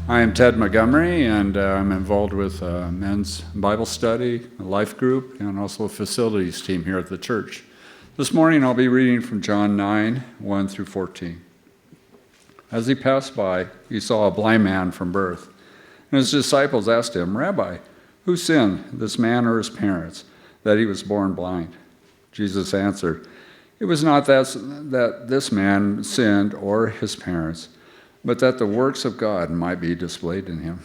I am Ted Montgomery, and I'm involved with men's Bible study, a life group, and also a facilities team here at the church. This morning I'll be reading from John 9, 1 through 14. As he passed by, he saw a blind man from birth, and his disciples asked him, "Rabbi, who sinned, this man or his parents, that he was born blind?" Jesus answered, "It was not that this man sinned or his parents, but that the works of God might be displayed in him.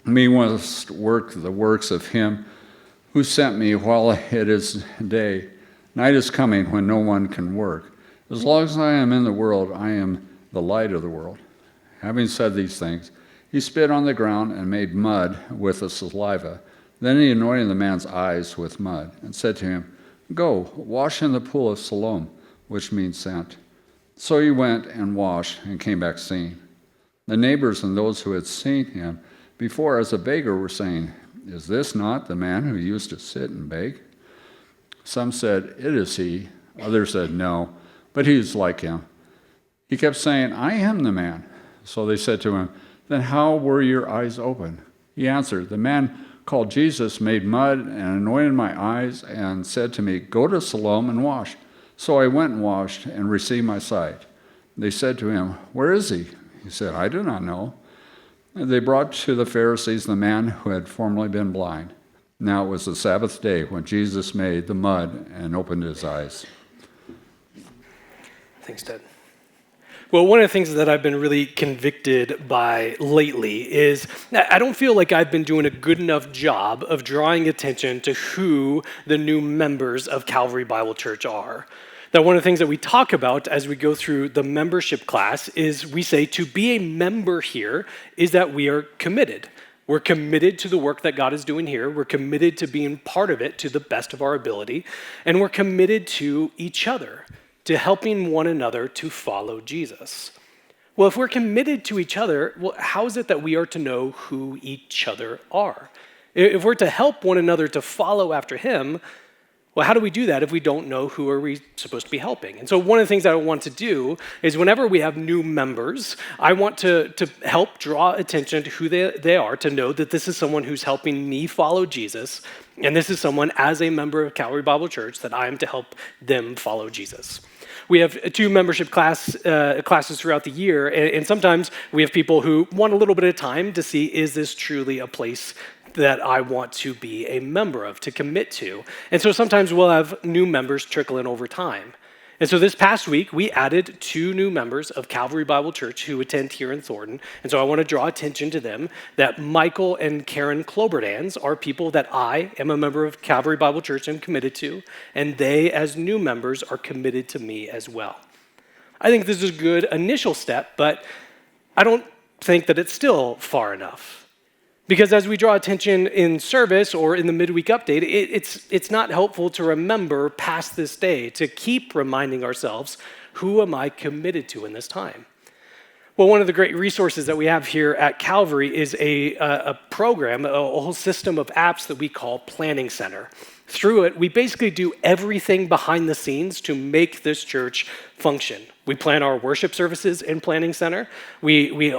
We must work the works of him who sent me while it is day. Night is coming when no one can work. As long as I am in the world, I am the light of the world." Having said these things, he spit on the ground and made mud with the saliva. Then he anointed the man's eyes with mud and said to him, "Go, wash in the pool of Siloam," which means sent. So he went and washed and came back seeing. The neighbors and those who had seen him before as a beggar were saying, "Is this not the man who used to sit and beg?" Some said, "It is he." Others said, "No, but he is like him." He kept saying, "I am the man." So they said to him, "Then how were your eyes open?" He answered, "The man called Jesus made mud and anointed my eyes and said to me, 'Go to Siloam and wash.' So I went and washed and received my sight." They said to him, "Where is he?" He said, "I do not know." And they brought to the Pharisees the man who had formerly been blind. Now it was the Sabbath day when Jesus made the mud and opened his eyes. Thanks, Ted. Well, one of the things that I've been really convicted by lately is I don't feel like I've been doing a good enough job of drawing attention to who the new members of Calvary Bible Church are. That one of the things that we talk about as we go through the membership class is we say to be a member here is that we are committed. We're committed to the work that God is doing here. We're committed to being part of it to the best of our ability. And we're committed to each other, to helping one another to follow Jesus. Well, if we're committed to each other, well, how is it that we are to know who each other are? If we're to help one another to follow after him, well, how do we do that if we don't know who are we supposed to be helping? And so one of the things that I want to do is whenever we have new members, I want to help draw attention to who they are, to know that this is someone who's helping me follow Jesus, and this is someone as a member of Calvary Bible Church that I am to help them follow Jesus. We have two membership classes throughout the year, and sometimes we have people who want a little bit of time to see, is this truly a place that I want to be a member of, to commit to? And so sometimes we'll have new members trickle in over time. And so this past week, we added 2 new members of Calvary Bible Church who attend here in Thornton. And so I want to draw attention to them, that Michael and Karen Kloberdans are people that I am a member of Calvary Bible Church and committed to, and they, as new members, are committed to me as well. I think this is a good initial step, but I don't think that it's still far enough. Because as we draw attention in service or in the midweek update, it's not helpful to remember past this day, to keep reminding ourselves, who am I committed to in this time? Well, one of the great resources that we have here at Calvary is a program, a whole system of apps that we call Planning Center. Through it, we basically do everything behind the scenes to make this church function. We plan our worship services in Planning Center. We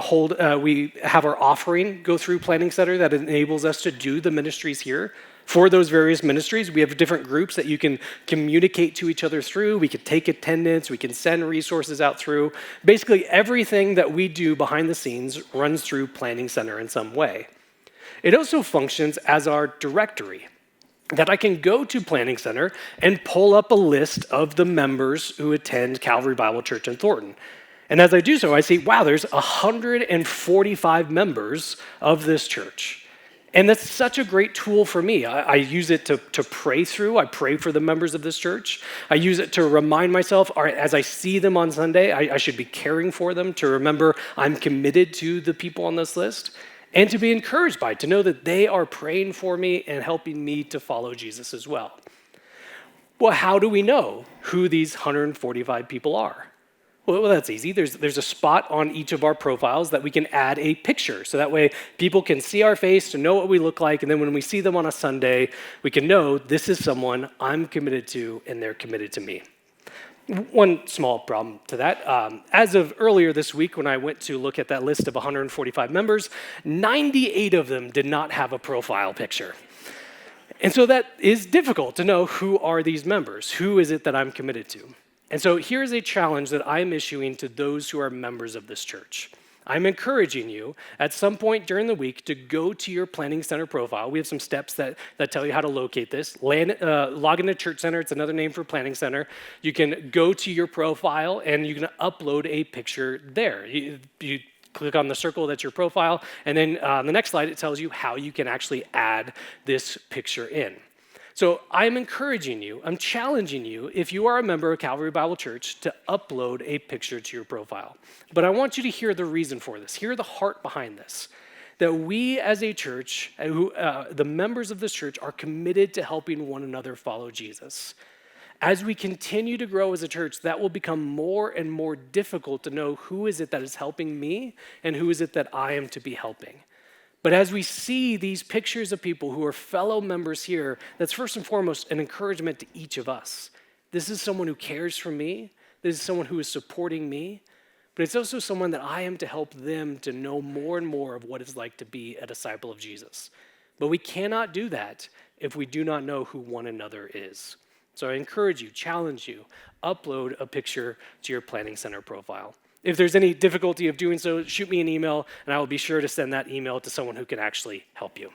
have our offering go through Planning Center that enables us to do the ministries here. For those various ministries, we have different groups that you can communicate to each other through. We can take attendance. We can send resources out through. Basically, everything that we do behind the scenes runs through Planning Center in some way. It also functions as our directory, that I can go to Planning Center and pull up a list of the members who attend Calvary Bible Church in Thornton. And as I do so, I see, wow, there's 145 members of this church. And that's such a great tool for me. I use it to pray through. I pray for the members of this church. I use it to remind myself, all right, as I see them on Sunday, I should be caring for them, to remember I'm committed to the people on this list, and to be encouraged by it, to know that they are praying for me and helping me to follow Jesus as well. Well, how do we know who these 145 people are? Well, that's easy. There's a spot on each of our profiles that we can add a picture. So that way people can see our face, to know what we look like, and then when we see them on a Sunday, we can know this is someone I'm committed to and they're committed to me. One small problem to that. As of earlier this week, when I went to look at that list of 145 members, 98 of them did not have a profile picture. And so that is difficult to know who are these members? Who is it that I'm committed to? And so here's a challenge that I'm issuing to those who are members of this church. I'm encouraging you at some point during the week to go to your Planning Center profile. We have some steps that tell you how to locate this. Log into Church Center. It's another name for Planning Center. You can go to your profile and you can upload a picture there. You click on the circle that's your profile, and then on the next slide, it tells you how you can actually add this picture in. So I'm encouraging you, I'm challenging you, if you are a member of Calvary Bible Church, to upload a picture to your profile. But I want you to hear the reason for this, hear the heart behind this, that we as a church, the members of this church, are committed to helping one another follow Jesus. As we continue to grow as a church, that will become more and more difficult to know who is it that is helping me and who is it that I am to be helping. But as we see these pictures of people who are fellow members here, that's first and foremost an encouragement to each of us. This is someone who cares for me. This is someone who is supporting me. But it's also someone that I am to help them to know more and more of what it's like to be a disciple of Jesus. But we cannot do that if we do not know who one another is. So I encourage you, challenge you, upload a picture to your Planning Center profile. If there's any difficulty of doing so, shoot me an email, and I will be sure to send that email to someone who can actually help you.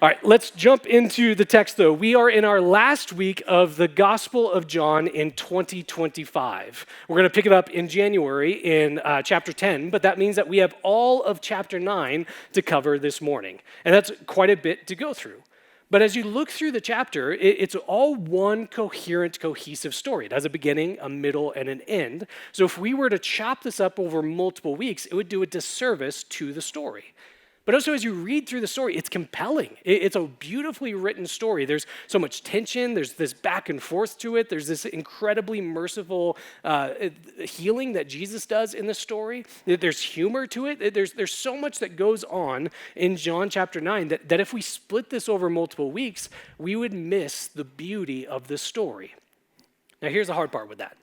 All right, let's jump into the text, though. We are in our last week of the Gospel of John in 2025. We're going to pick it up in January in chapter 10, but that means that we have all of chapter 9 to cover this morning, and that's quite a bit to go through. But as you look through the chapter, it's all one coherent, cohesive story. It has a beginning, a middle, and an end. So if we were to chop this up over multiple weeks, it would do a disservice to the story. But also, as you read through the story, it's compelling. It's a beautifully written story. There's so much tension. There's this back and forth to it. There's this incredibly merciful healing that Jesus does in the story. There's humor to it. There's so much that goes on in John chapter 9 that if we split this over multiple weeks, we would miss the beauty of the story. Now, here's the hard part with that.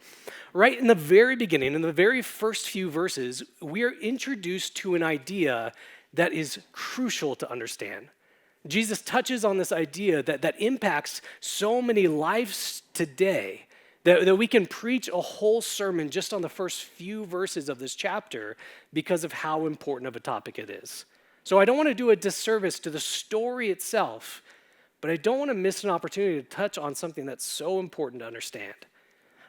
Right in the very beginning, in the very first few verses, we are introduced to an idea that is crucial to understand. Jesus touches on this idea that impacts so many lives today that we can preach a whole sermon just on the first few verses of this chapter because of how important of a topic it is. So I don't want to do a disservice to the story itself, but I don't want to miss an opportunity to touch on something that's so important to understand.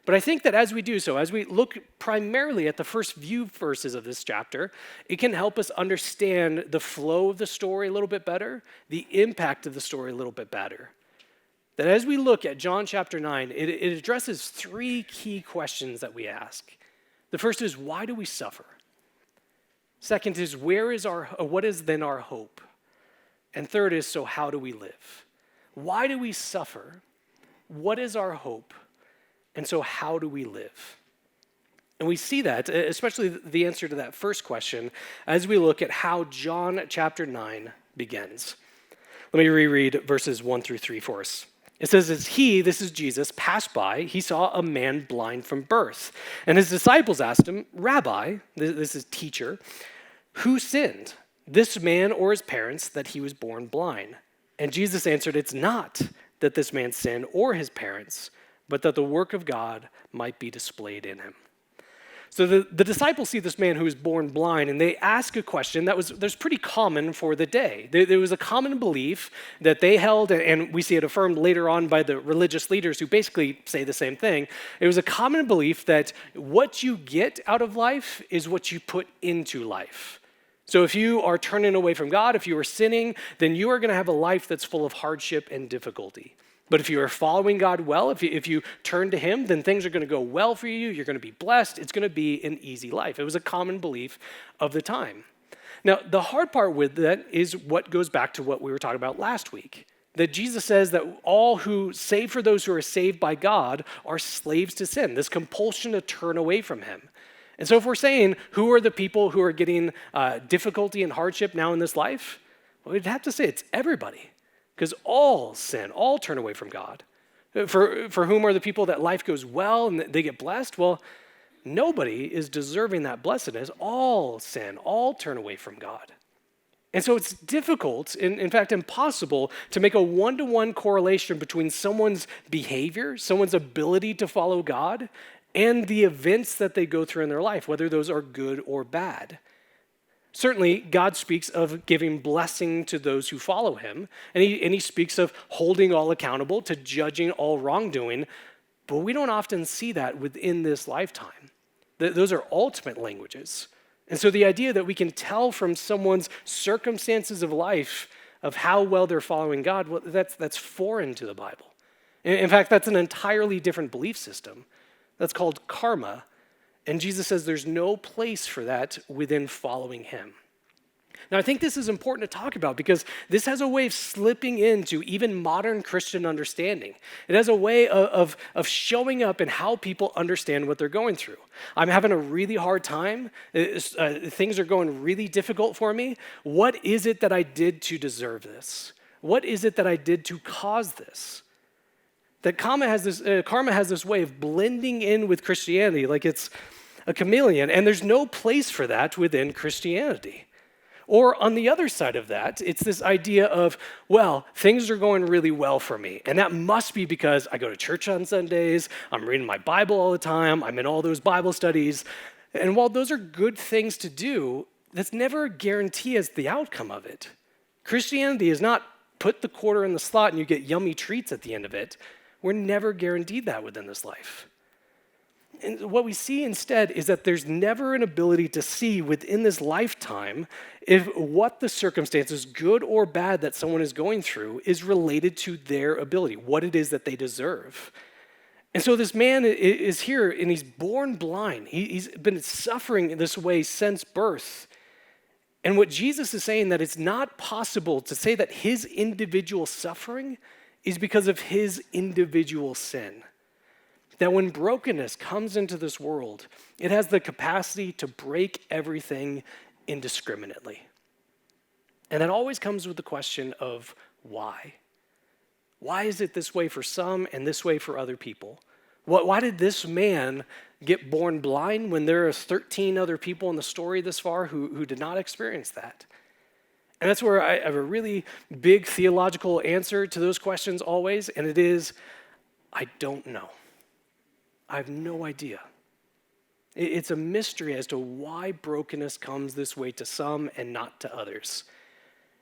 But I think that as we do so, as we look primarily at the first few verses of this chapter, it can help us understand the flow of the story a little bit better, the impact of the story a little bit better. That as we look at John chapter 9, it addresses three key questions that we ask. The first is, why do we suffer? Second is, what is then our hope? And third is, so how do we live? Why do we suffer? What is our hope? And so how do we live? And we see that, especially the answer to that first question, as we look at how John chapter 9 begins. Let me reread verses 1 through 3 for us. It says, as he, this is Jesus, passed by, he saw a man blind from birth. And his disciples asked him, Rabbi, this is teacher, who sinned, this man or his parents, that he was born blind? And Jesus answered, it's not that this man sinned or his parents, but that the work of God might be displayed in him. So the disciples see this man who is born blind, and they ask a question that's pretty common for the day. There was a common belief that they held, and we see it affirmed later on by the religious leaders who basically say the same thing. It was a common belief that what you get out of life is what you put into life. So if you are turning away from God, if you are sinning, then you are going to have a life that's full of hardship and difficulty. But if you are following God well, if you turn to him, then things are going to go well for you. You're going to be blessed. It's going to be an easy life. It was a common belief of the time. Now, the hard part with that is what goes back to what we were talking about last week, that Jesus says that all who, save for those who are saved by God, are slaves to sin, this compulsion to turn away from him. And so if we're saying, who are the people who are getting difficulty and hardship now in this life? Well, we'd have to say it's everybody. Because all sin, all turn away from God. For whom are the people that life goes well and they get blessed? Well, nobody is deserving that blessedness. All sin, all turn away from God. And so it's difficult, in fact impossible, to make a one-to-one correlation between someone's behavior, someone's ability to follow God, and the events that they go through in their life, whether those are good or bad. Certainly, God speaks of giving blessing to those who follow him, and he speaks of holding all accountable, to judging all wrongdoing, but we don't often see that within this lifetime. Those are ultimate languages. And so the idea that we can tell from someone's circumstances of life of how well they're following God, well, that's foreign to the Bible. In fact, that's an entirely different belief system. That's called karma. And Jesus says there's no place for that within following him. Now, I think this is important to talk about because this has a way of slipping into even modern Christian understanding. It has a way of showing up in how people understand what they're going through. I'm having a really hard time. Things are going really difficult for me. What is it that I did to deserve this? What is it that I did to cause this? That karma has this way of blending in with Christianity like it's a chameleon, and there's no place for that within Christianity. Or on the other side of that, it's this idea of, well, things are going really well for me. And that must be because I go to church on Sundays, I'm reading my Bible all the time, I'm in all those Bible studies. And while those are good things to do, that's never a guarantee as the outcome of it. Christianity is not put the quarter in the slot and you get yummy treats at the end of it. We're never guaranteed that within this life. And what we see instead is that there's never an ability to see within this lifetime if what the circumstances, good or bad, that someone is going through is related to their ability, what it is that they deserve. And so this man is here and he's born blind. He's been suffering this way since birth. And what Jesus is saying that it's not possible to say that his individual suffering is because of his individual sin. That when brokenness comes into this world, it has the capacity to break everything indiscriminately. And that always comes with the question of why? Why is it this way for some and this way for other people? Why did this man get born blind when there are 13 other people in the story this far who did not experience that? And that's where I have a really big theological answer to those questions always, and it is, I don't know. I have no idea. It's a mystery as to why brokenness comes this way to some and not to others.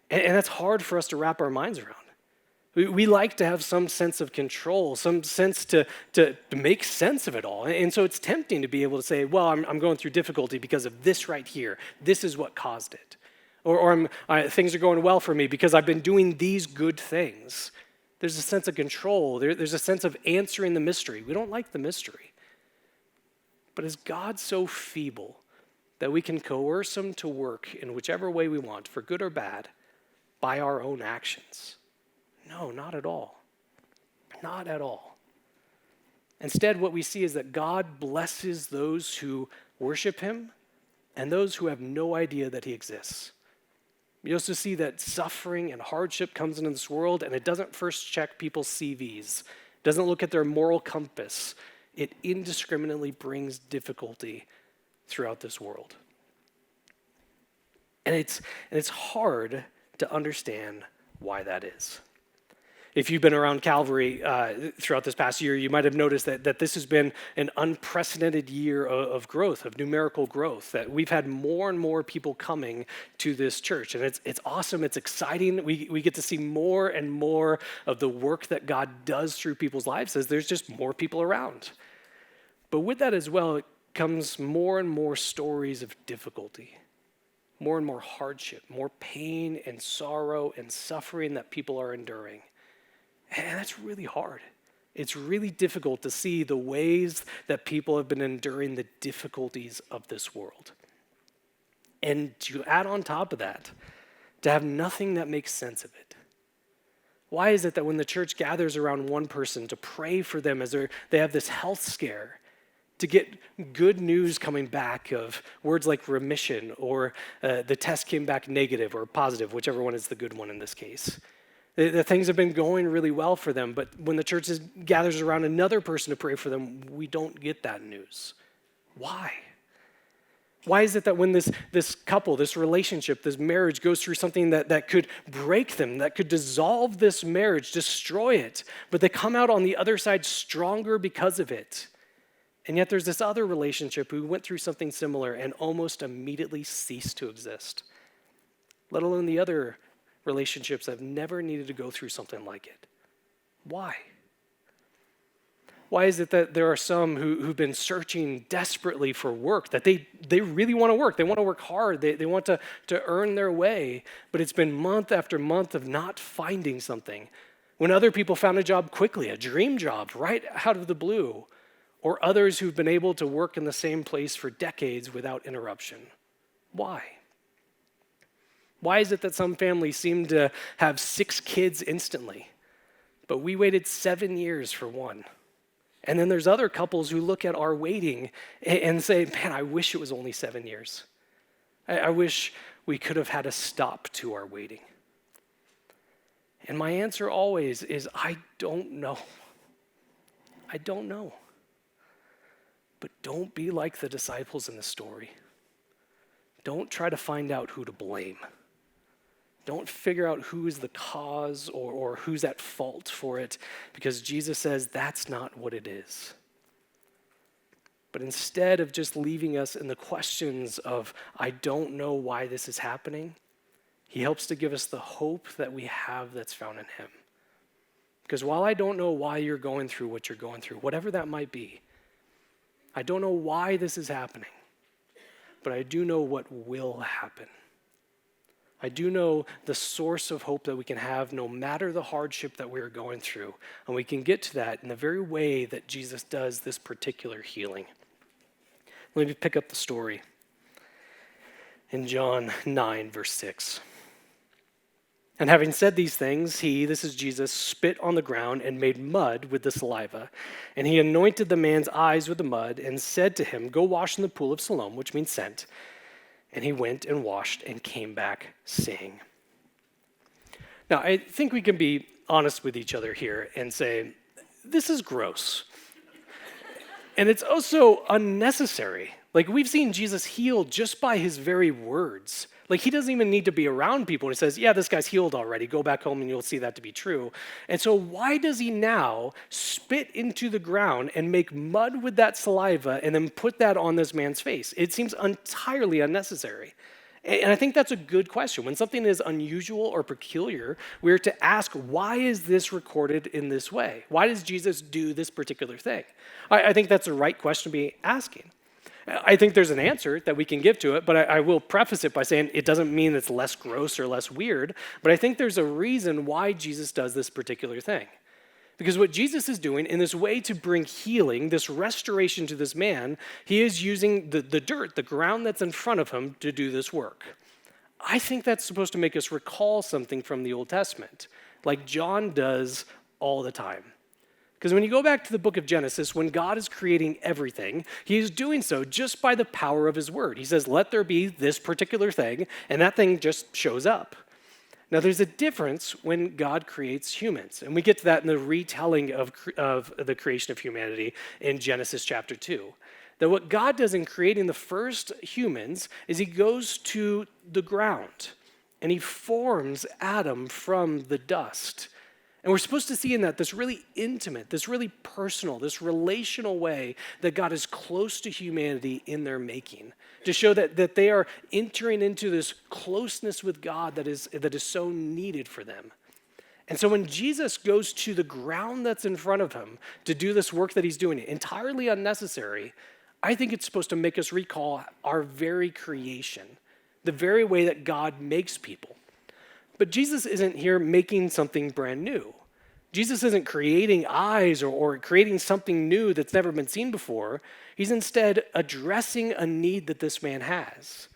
And that's hard for us to wrap our minds around. We like to have some sense of control, some sense to make sense of it all. And so it's tempting to be able to say, well, I'm going through difficulty because of this right here. This is what caused it. Or things are going well for me because I've been doing these good things. There's a sense of control. There's a sense of answering the mystery. We don't like the mystery. But is God so feeble that we can coerce him to work in whichever way we want, for good or bad, by our own actions? No, not at all. Not at all. Instead, what we see is that God blesses those who worship him and those who have no idea that he exists. You also see that suffering and hardship comes into this world, and it doesn't first check people's CVs. It doesn't look at their moral compass. It indiscriminately brings difficulty throughout this world. And it's hard to understand why that is. If you've been around Calvary throughout this past year, you might have noticed that this has been an unprecedented year of growth, of numerical growth, that we've had more and more people coming to this church. And it's awesome, it's exciting. We get to see more and more of the work that God does through people's lives as there's just more people around. But with that as well, comes more and more stories of difficulty, more and more hardship, more pain and sorrow and suffering that people are enduring. And that's really hard. It's really difficult to see the ways that people have been enduring the difficulties of this world. And to add on top of that, to have nothing that makes sense of it. Why is it that when the church gathers around one person to pray for them as they have this health scare, to get good news coming back of words like remission or the test came back negative or positive, whichever one is the good one in this case, That things have been going really well for them, but when the church gathers around another person to pray for them, we don't get that news. Why? Why is it that when this couple, this relationship, this marriage goes through something that could break them, that could dissolve this marriage, destroy it, but they come out on the other side stronger because of it? And yet there's this other relationship who went through something similar and almost immediately ceased to exist, let alone the other relationships that have never needed to go through something like it. Why? Why is it that there are some who've been searching desperately for work, that they really want to work, they want to work hard, they want to earn their way, but it's been month after month of not finding something, when other people found a job quickly, a dream job, right out of the blue, or others who've been able to work in the same place for decades without interruption? Why? Why is it that some families seem to have 6 kids instantly, but we waited 7 years for one? And then there's other couples who look at our waiting and say, man, I wish it was only 7 years. I wish we could have had a stop to our waiting. And my answer always is, I don't know. I don't know. But don't be like the disciples in the story. Don't try to find out who to blame. Don't figure out who is the cause or who's at fault for it, because Jesus says that's not what it is. But instead of just leaving us in the questions of, I don't know why this is happening, he helps to give us the hope that we have that's found in him. Because while I don't know why you're going through what you're going through, whatever that might be, I don't know why this is happening, but I do know what will happen. I do know the source of hope that we can have no matter the hardship that we are going through. And we can get to that in the very way that Jesus does this particular healing. Let me pick up the story in John 9, verse 6. And having said these things, he, this is Jesus, spit on the ground and made mud with the saliva. And he anointed the man's eyes with the mud and said to him, go wash in the pool of Siloam, which means sent. And he went and washed and came back seeing. Now, I think we can be honest with each other here and say, this is gross. And it's also unnecessary. Like, we've seen Jesus heal just by his very words. Like, he doesn't even need to be around people. And he says, yeah, this guy's healed already. Go back home and you'll see that to be true. And so why does he now spit into the ground and make mud with that saliva and then put that on this man's face? It seems entirely unnecessary. And I think that's a good question. When something is unusual or peculiar, we're to ask, why is this recorded in this way? Why does Jesus do this particular thing? I think that's the right question to be asking. I think there's an answer that we can give to it, but I will preface it by saying it doesn't mean it's less gross or less weird, but I think there's a reason why Jesus does this particular thing. Because what Jesus is doing in this way to bring healing, this restoration to this man, he is using the dirt, the ground that's in front of him to do this work. I think that's supposed to make us recall something from the Old Testament, like John does all the time. Because when you go back to the book of Genesis, when God is creating everything, he is doing so just by the power of his word. He says, let there be this particular thing, and that thing just shows up. Now, there's a difference when God creates humans, and we get to that in the retelling of the creation of humanity in Genesis chapter 2. That what God does in creating the first humans is he goes to the ground, and he forms Adam from the dust. And we're supposed to see in that this really intimate, this really personal, this relational way that God is close to humanity in their making, to show that they are entering into this closeness with God that is so needed for them. And so when Jesus goes to the ground that's in front of him to do this work that he's doing, entirely unnecessary, I think it's supposed to make us recall our very creation, the very way that God makes people. But Jesus isn't here making something brand new. Jesus isn't creating eyes or creating something new that's never been seen before. He's instead addressing a need that this man has.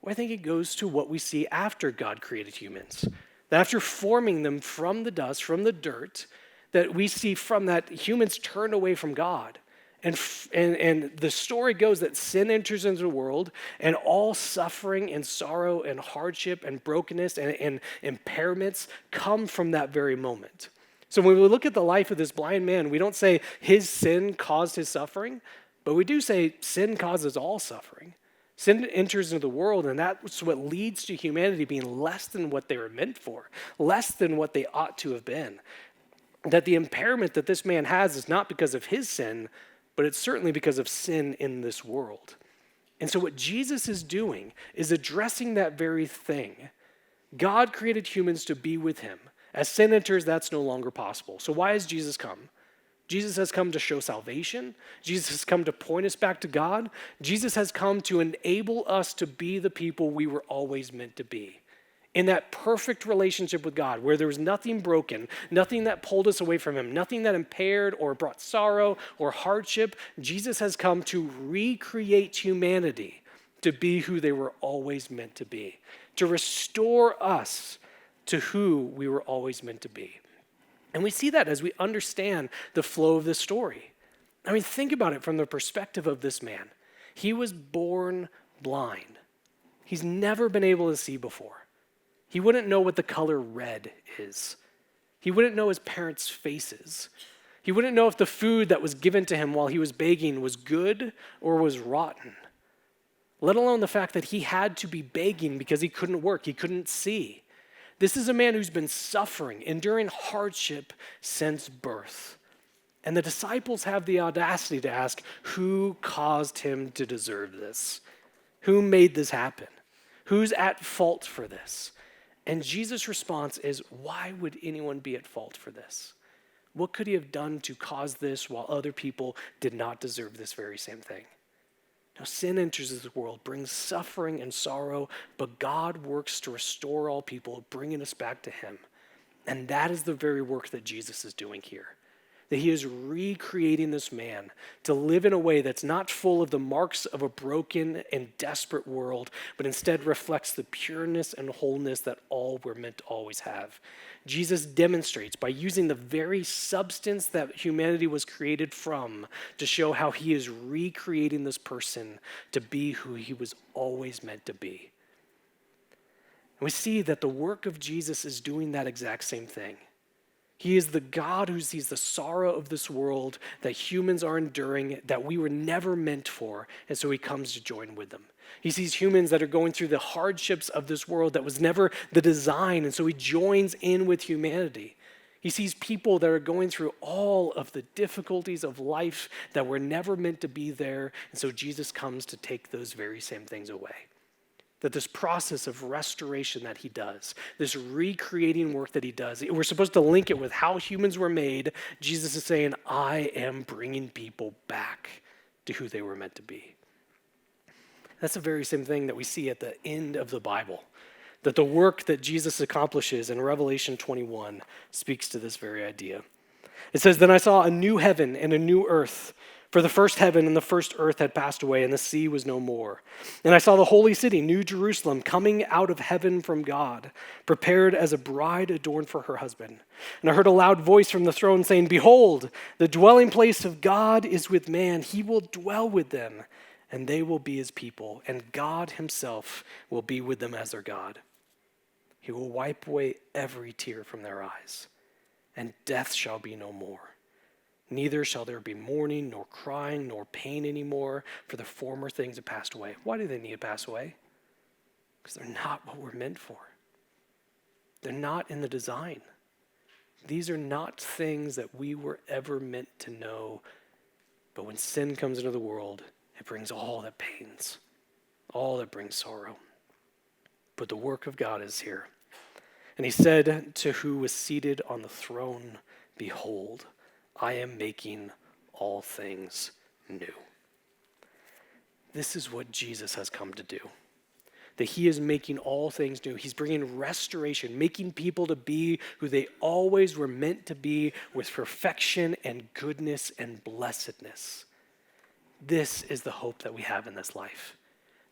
Well, I think it goes to what we see after God created humans. That after forming them from the dust, from the dirt, that we see from that humans turned away from God. And the story goes that sin enters into the world, and all suffering and sorrow and hardship and brokenness and impairments come from that very moment. So when we look at the life of this blind man, we don't say his sin caused his suffering, but we do say sin causes all suffering. Sin enters into the world, and that's what leads to humanity being less than what they were meant for, less than what they ought to have been. That the impairment that this man has is not because of his sin, but it's certainly because of sin in this world. And so what Jesus is doing is addressing that very thing. God created humans to be with him. As sin enters, that's no longer possible. So why has Jesus come? Jesus has come to show salvation. Jesus has come to point us back to God. Jesus has come to enable us to be the people we were always meant to be. In that perfect relationship with God, where there was nothing broken, nothing that pulled us away from him, nothing that impaired or brought sorrow or hardship, Jesus has come to recreate humanity to be who they were always meant to be, to restore us to who we were always meant to be. And we see that as we understand the flow of this story. I mean, think about it from the perspective of this man. He was born blind. He's never been able to see before. He wouldn't know what the color red is. He wouldn't know his parents' faces. He wouldn't know if the food that was given to him while he was begging was good or was rotten, let alone the fact that he had to be begging because he couldn't work, he couldn't see. This is a man who's been suffering, enduring hardship since birth. And the disciples have the audacity to ask, who caused him to deserve this? Who made this happen? Who's at fault for this? And Jesus' response is, why would anyone be at fault for this? What could he have done to cause this while other people did not deserve this very same thing? Now, sin enters this world, brings suffering and sorrow, but God works to restore all people, bringing us back to him. And that is the very work that Jesus is doing here. That he is recreating this man to live in a way that's not full of the marks of a broken and desperate world, but instead reflects the pureness and wholeness that all were meant to always have. Jesus demonstrates by using the very substance that humanity was created from to show how he is recreating this person to be who he was always meant to be. And we see that the work of Jesus is doing that exact same thing. He is the God who sees the sorrow of this world that humans are enduring, that we were never meant for, and so he comes to join with them. He sees humans that are going through the hardships of this world that was never the design, and so he joins in with humanity. He sees people that are going through all of the difficulties of life that were never meant to be there, and so Jesus comes to take those very same things away. That this process of restoration that he does, this recreating work that he does, we're supposed to link it with how humans were made. Jesus is saying, I am bringing people back to who they were meant to be. That's the very same thing that we see at the end of the Bible. That the work that Jesus accomplishes in Revelation 21 speaks to this very idea. It says, then I saw a new heaven and a new earth. For the first heaven and the first earth had passed away, and the sea was no more. And I saw the holy city, New Jerusalem, coming out of heaven from God, prepared as a bride adorned for her husband. And I heard a loud voice from the throne saying, behold, the dwelling place of God is with man. He will dwell with them, and they will be his people. And God himself will be with them as their God. He will wipe away every tear from their eyes, and death shall be no more. Neither shall there be mourning, nor crying, nor pain anymore, for the former things have passed away. Why do they need to pass away? Because they're not what we're meant for. They're not in the design. These are not things that we were ever meant to know. But when sin comes into the world, it brings all that pains, all that brings sorrow. But the work of God is here. And he said to who was seated on the throne, behold, I am making all things new. This is what Jesus has come to do. That he is making all things new. He's bringing restoration, making people to be who they always were meant to be, with perfection and goodness and blessedness. This is the hope that we have in this life.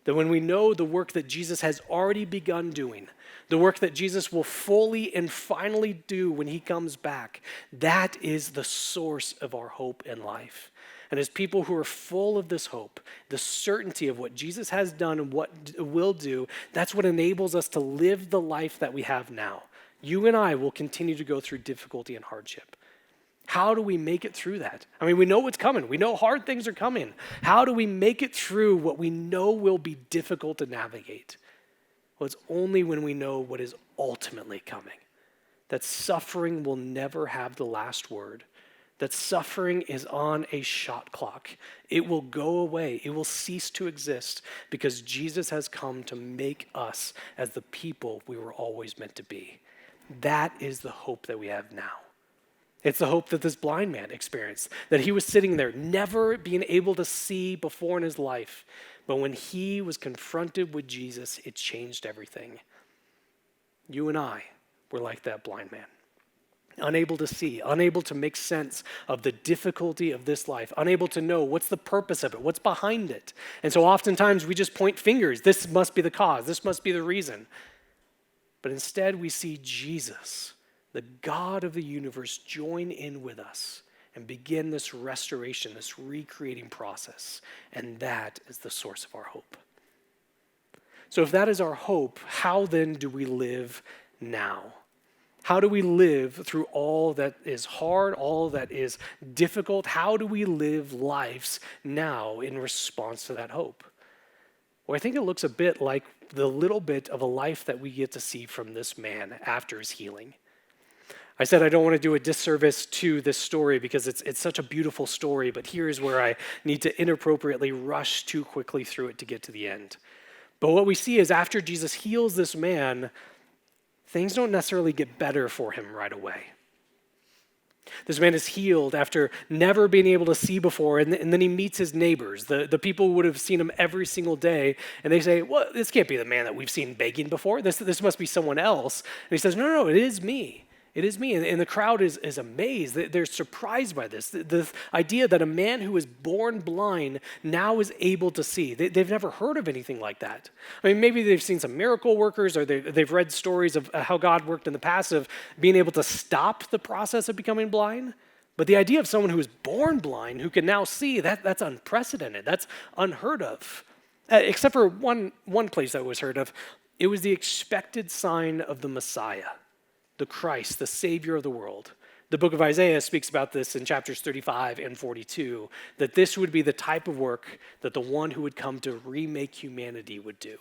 That when we know the work that Jesus has already begun doing, the work that Jesus will fully and finally do when he comes back, that is the source of our hope in life. And as people who are full of this hope, the certainty of what Jesus has done and what will do, that's what enables us to live the life that we have now. You and I will continue to go through difficulty and hardship. How do we make it through that? I mean, we know what's coming. We know hard things are coming. How do we make it through what we know will be difficult to navigate? Well, it's only when we know what is ultimately coming. That suffering will never have the last word. That suffering is on a shot clock. It will go away. It will cease to exist because Jesus has come to make us as the people we were always meant to be. That is the hope that we have now. It's the hope that this blind man experienced, that he was sitting there, never being able to see before in his life. But when he was confronted with Jesus, it changed everything. You and I were like that blind man, unable to see, unable to make sense of the difficulty of this life, unable to know what's the purpose of it, what's behind it. And so oftentimes we just point fingers. This must be the cause. This must be the reason. But instead we see Jesus, the God of the universe, join in with us and begin this restoration, this recreating process. And that is the source of our hope. So if that is our hope, how then do we live now? How do we live through all that is hard, all that is difficult? How do we live lives now in response to that hope? Well, I think it looks a bit like the little bit of a life that we get to see from this man after his healing. I said I don't want to do a disservice to this story because it's such a beautiful story, but here's where I need to inappropriately rush too quickly through it to get to the end. But what we see is after Jesus heals this man, things don't necessarily get better for him right away. This man is healed after never being able to see before, and then he meets his neighbors, the people who would have seen him every single day, and they say, well, this can't be the man that we've seen begging before. This must be someone else. And he says, no, it is me. It is me. And the crowd is amazed. They're surprised by this. The idea that a man who was born blind now is able to see. They've never heard of anything like that. I mean, maybe they've seen some miracle workers or they've read stories of how God worked in the past of being able to stop the process of becoming blind. But the idea of someone who was born blind who can now see, that's unprecedented. That's unheard of. Except for one place that was heard of. It was the expected sign of the Messiah. The Christ, the Savior of the world. The book of Isaiah speaks about this in chapters 35 and 42, that this would be the type of work that the one who would come to remake humanity would do.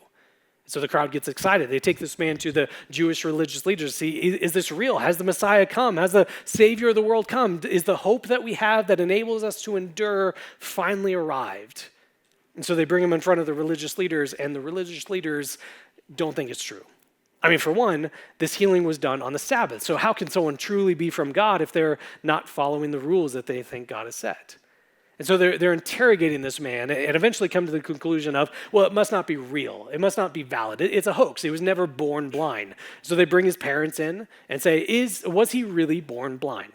So the crowd gets excited. They take this man to the Jewish religious leaders to see, is this real? Has the Messiah come? Has the Savior of the world come? Is the hope that we have that enables us to endure finally arrived? And so they bring him in front of the religious leaders, and the religious leaders don't think it's true. I mean, for one, this healing was done on the Sabbath. So how can someone truly be from God if they're not following the rules that they think God has set? And so they're interrogating this man and eventually come to the conclusion of, well, it must not be real. It must not be valid. It's a hoax. He was never born blind. So they bring his parents in and say, was he really born blind?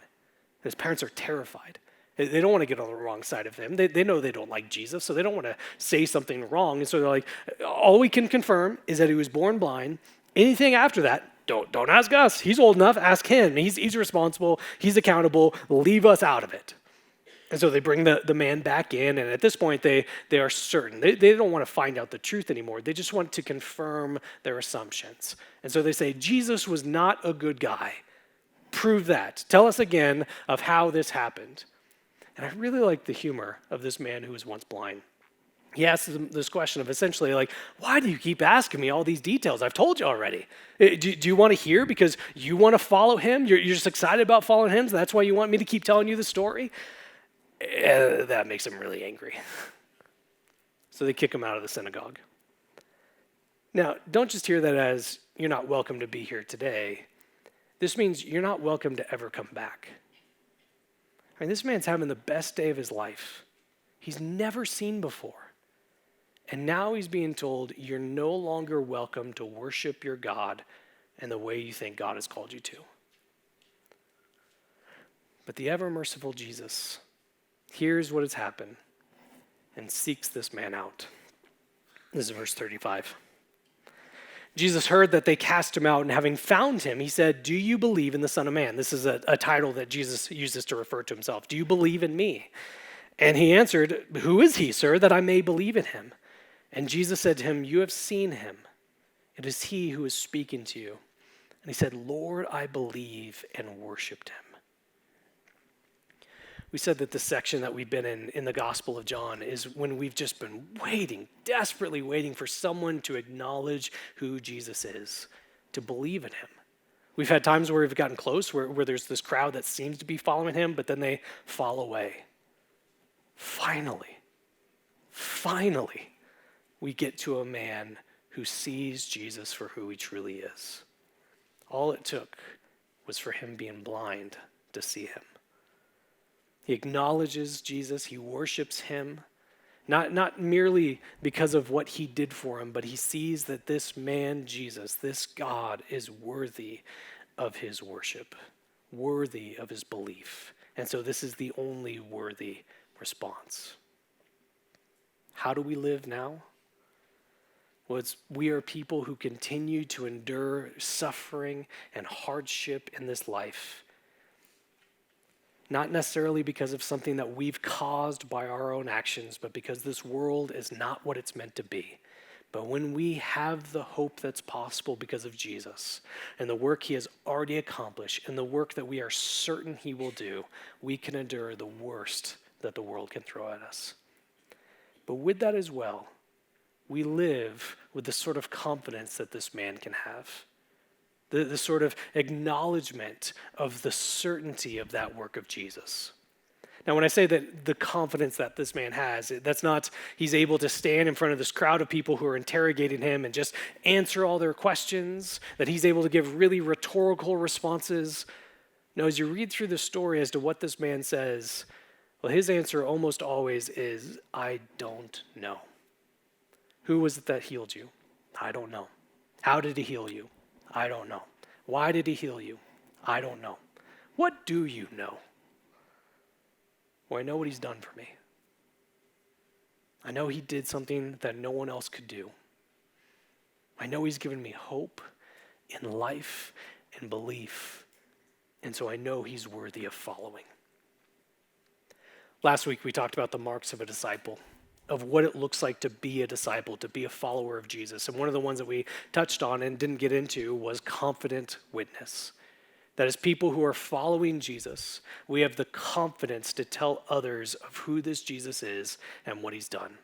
His parents are terrified. They don't want to get on the wrong side of him. They know they don't like Jesus, so they don't want to say something wrong. And so they're like, all we can confirm is that he was born blind. Anything after that, don't ask us. He's old enough, ask him. He's responsible, he's accountable, leave us out of it. And so they bring the man back in, and at this point, they are certain. They don't want to find out the truth anymore. They just want to confirm their assumptions. And so they say, Jesus was not a good guy. Prove that. Tell us again of how this happened. And I really like the humor of this man who was once blind. He asks them this question of essentially like, why do you keep asking me all these details? I've told you already. Do you want to hear because you want to follow him? You're just excited about following him, so that's why you want me to keep telling you the story? That makes him really angry. So they kick him out of the synagogue. Now, don't just hear that as you're not welcome to be here today. This means you're not welcome to ever come back. I mean, this man's having the best day of his life. He's never seen before. And now he's being told you're no longer welcome to worship your God in the way you think God has called you to. But the ever-merciful Jesus hears what has happened and seeks this man out. This is verse 35. Jesus heard that they cast him out, and having found him, he said, do you believe in the Son of Man? This is a title that Jesus uses to refer to himself. Do you believe in me? And he answered, "Who is he, sir, that I may believe in him?" And Jesus said to him, "You have seen him. It is he who is speaking to you." And he said, "Lord, I believe," and worshiped him. We said that the section that we've been in the Gospel of John is when we've just been waiting, desperately waiting for someone to acknowledge who Jesus is, to believe in him. We've had times where we've gotten close, where there's this crowd that seems to be following him, but then they fall away. Finally, we get to a man who sees Jesus for who he truly is. All it took was for him being blind to see him. He acknowledges Jesus, he worships him, not merely because of what he did for him, but he sees that this man, Jesus, this God, is worthy of his worship, worthy of his belief. And so this is the only worthy response. How do we live now? Well, we are people who continue to endure suffering and hardship in this life, not necessarily because of something that we've caused by our own actions, but because this world is not what it's meant to be. But when we have the hope that's possible because of Jesus and the work he has already accomplished and the work that we are certain he will do, we can endure the worst that the world can throw at us. But with that as well, we live with the sort of confidence that this man can have. The sort of acknowledgement of the certainty of that work of Jesus. Now, when I say that the confidence that this man has, that's not he's able to stand in front of this crowd of people who are interrogating him and just answer all their questions, that he's able to give really rhetorical responses. No, as you read through the story as to what this man says, well, his answer almost always is, "I don't know." Who was it that healed you? I don't know. How did he heal you? I don't know. Why did he heal you? I don't know. What do you know? Well, I know what he's done for me. I know he did something that no one else could do. I know he's given me hope in life and belief, and so I know he's worthy of following. Last week we talked about the marks of a disciple, of what it looks like to be a disciple, to be a follower of Jesus. And one of the ones that we touched on and didn't get into was confident witness. That as people who are following Jesus, we have the confidence to tell others of who this Jesus is and what he's done.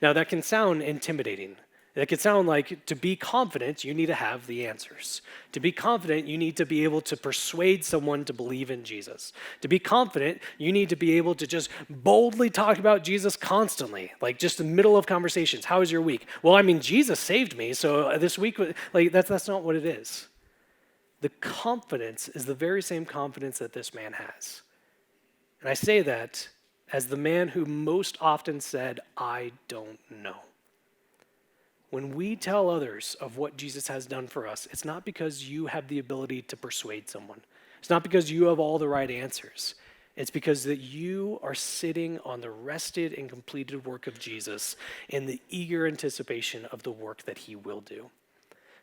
Now that can sound intimidating. That could sound like to be confident, you need to have the answers. To be confident, you need to be able to persuade someone to believe in Jesus. To be confident, you need to be able to just boldly talk about Jesus constantly, like just in the middle of conversations. How was your week? Well, I mean, Jesus saved me, so this week, like that's not what it is. The confidence is the very same confidence that this man has. And I say that as the man who most often said, "I don't know." When we tell others of what Jesus has done for us, it's not because you have the ability to persuade someone. It's not because you have all the right answers. It's because that you are sitting on the rested and completed work of Jesus in the eager anticipation of the work that he will do.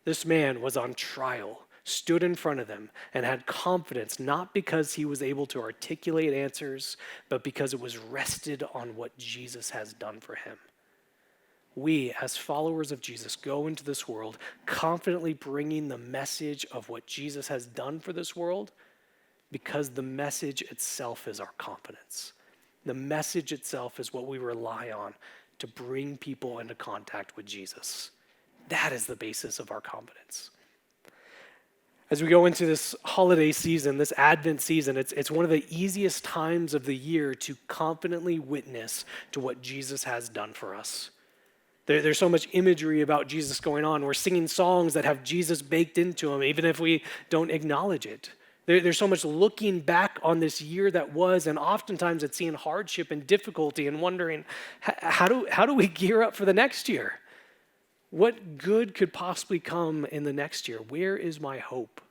This man was on trial, stood in front of them, and had confidence not because he was able to articulate answers, but because it was rested on what Jesus has done for him. We, as followers of Jesus, go into this world confidently bringing the message of what Jesus has done for this world because the message itself is our confidence. The message itself is what we rely on to bring people into contact with Jesus. That is the basis of our confidence. As we go into this holiday season, this Advent season, it's one of the easiest times of the year to confidently witness to what Jesus has done for us. There's so much imagery about Jesus going on. We're singing songs that have Jesus baked into them, even if we don't acknowledge it. There's so much looking back on this year that was, and oftentimes it's seeing hardship and difficulty and wondering, how do we gear up for the next year? What good could possibly come in the next year? Where is my hope?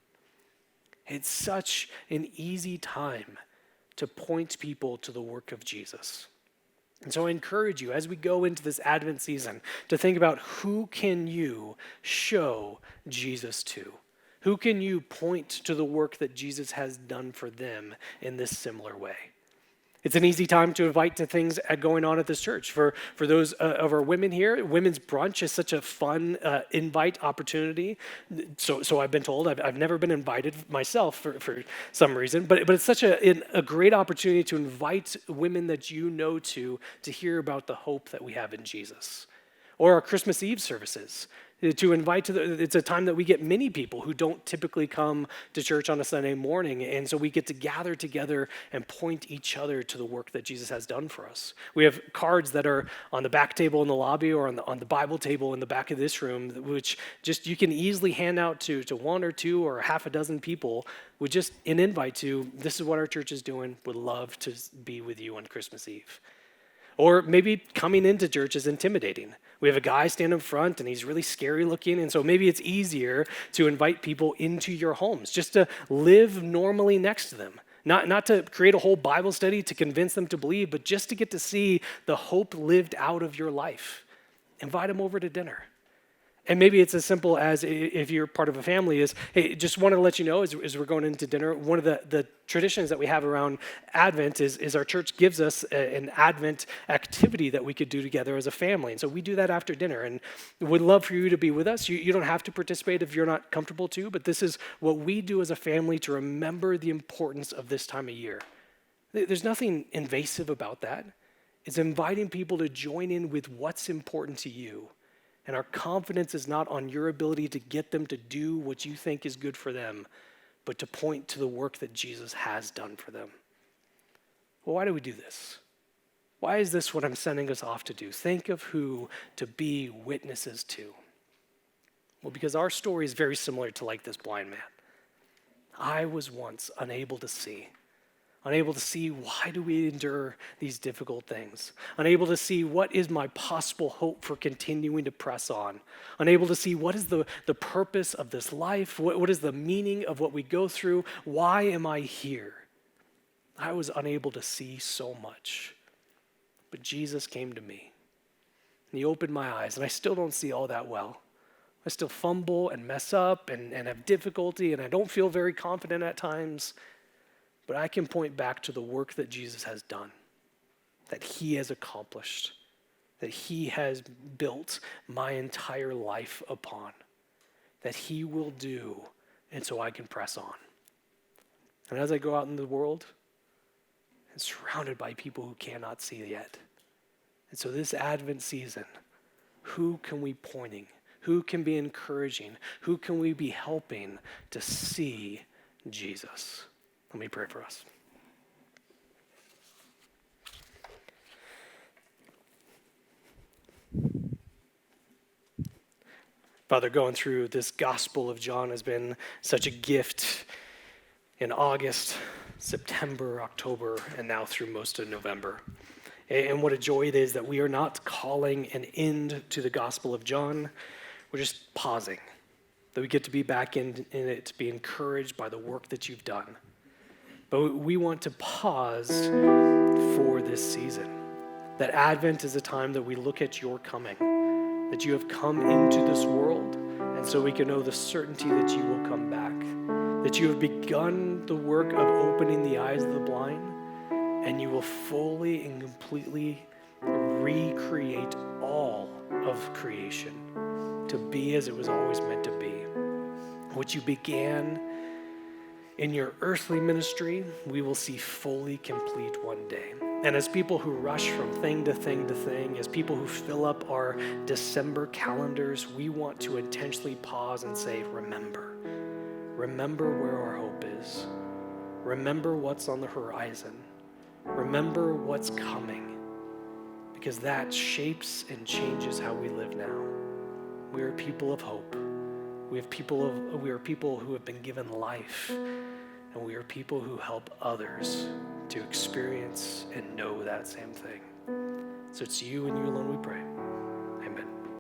It's such an easy time to point people to the work of Jesus. And so I encourage you, as we go into this Advent season, to think about who can you show Jesus to? Who can you point to the work that Jesus has done for them in this similar way? It's an easy time to invite to things going on at this church. For those of our women here, women's brunch is such a fun invite opportunity. So I've been told. I've never been invited myself for some reason, but it's such a great opportunity to invite women that you know to hear about the hope that we have in Jesus. Or our Christmas Eve services. To invite it's a time that we get many people who don't typically come to church on a Sunday morning, and so we get to gather together and point each other to the work that Jesus has done for us. We have cards that are on the back table in the lobby or on the Bible table in the back of this room, which just you can easily hand out to one or two or half a dozen people with just an invite to, this is what our church is doing, would love to be with you on Christmas Eve. Or maybe coming into church is intimidating. We have a guy stand in front and he's really scary looking, and so maybe it's easier to invite people into your homes, just to live normally next to them. Not to create a whole Bible study to convince them to believe, but just to get to see the hope lived out of your life. Invite them over to dinner. And maybe it's as simple as, if you're part of a family, is, hey, just wanted to let you know as we're going into dinner, one of the traditions that we have around Advent is our church gives us an Advent activity that we could do together as a family. And so we do that after dinner, and would love for you to be with us. You don't have to participate if you're not comfortable to, but this is what we do as a family to remember the importance of this time of year. There's nothing invasive about that. It's inviting people to join in with what's important to you. And our confidence is not on your ability to get them to do what you think is good for them, but to point to the work that Jesus has done for them. Well, why do we do this? Why is this what I'm sending us off to do? Think of who to be witnesses to. Well, because our story is very similar to like this blind man. I was once unable to see. Unable to see, why do we endure these difficult things? Unable to see, what is my possible hope for continuing to press on? Unable to see, what is the purpose of this life? What is the meaning of what we go through? Why am I here? I was unable to see so much. But Jesus came to me, and he opened my eyes, and I still don't see all that well. I still fumble and mess up and have difficulty, and I don't feel very confident at times. But I can point back to the work that Jesus has done, that he has accomplished, that he has built my entire life upon, that he will do, and so I can press on. And as I go out in the world, I'm surrounded by people who cannot see yet. And so this Advent season, who can we pointing? Who can be encouraging? Who can we be helping to see Jesus? Let me pray for us. Father, going through this Gospel of John has been such a gift in August, September, October, and now through most of November. And what a joy it is that we are not calling an end to the Gospel of John. We're just pausing, that we get to be back in it, to be encouraged by the work that you've done. But we want to pause for this season. That Advent is a time that we look at your coming, that you have come into this world, and so we can know the certainty that you will come back, that you have begun the work of opening the eyes of the blind, and you will fully and completely recreate all of creation to be as it was always meant to be. What you began in your earthly ministry, we will see fully complete one day. And as people who rush from thing to thing to thing, as people who fill up our December calendars, we want to intentionally pause and say, remember. Remember where our hope is. Remember what's on the horizon. Remember what's coming. Because that shapes and changes how we live now. We are people of hope. We are people who have been given life, and we are people who help others to experience and know that same thing. So it's you and you alone we pray.